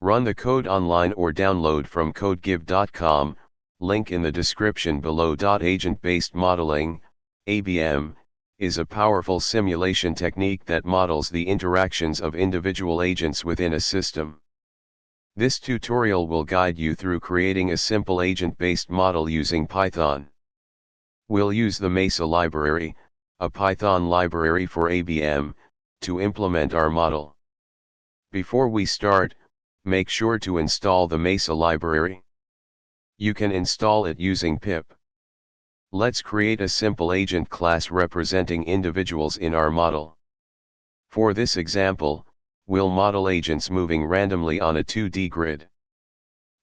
Run the code online or download from codegive.com, link in the description below. Agent-based modeling, ABM, is a powerful simulation technique that models the interactions of individual agents within a system. This tutorial will guide you through creating a simple agent-based model using Python. We'll use the Mesa library, a Python library for ABM, to implement our model. Before we start, make sure to install the Mesa library. You can install it using pip. Let's create a simple agent class representing individuals in our model. For this example, we'll model agents moving randomly on a 2D grid.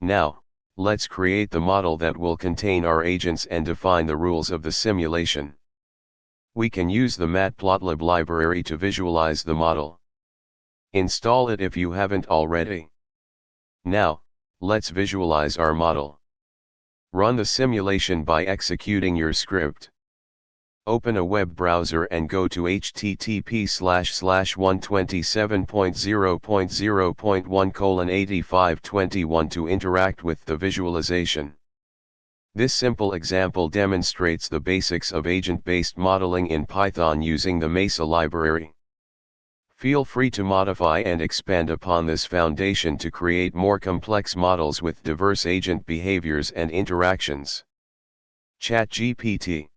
Now, let's create the model that will contain our agents and define the rules of the simulation. We can use the matplotlib library to visualize the model. Install it if you haven't already. Now, let's visualize our model. Run the simulation by executing your script. Open a web browser and go to http://127.0.0.1:8521 to interact with the visualization. This simple example demonstrates the basics of agent-based modeling in Python using the Mesa library. Feel free to modify and expand upon this foundation to create more complex models with diverse agent behaviors and interactions. ChatGPT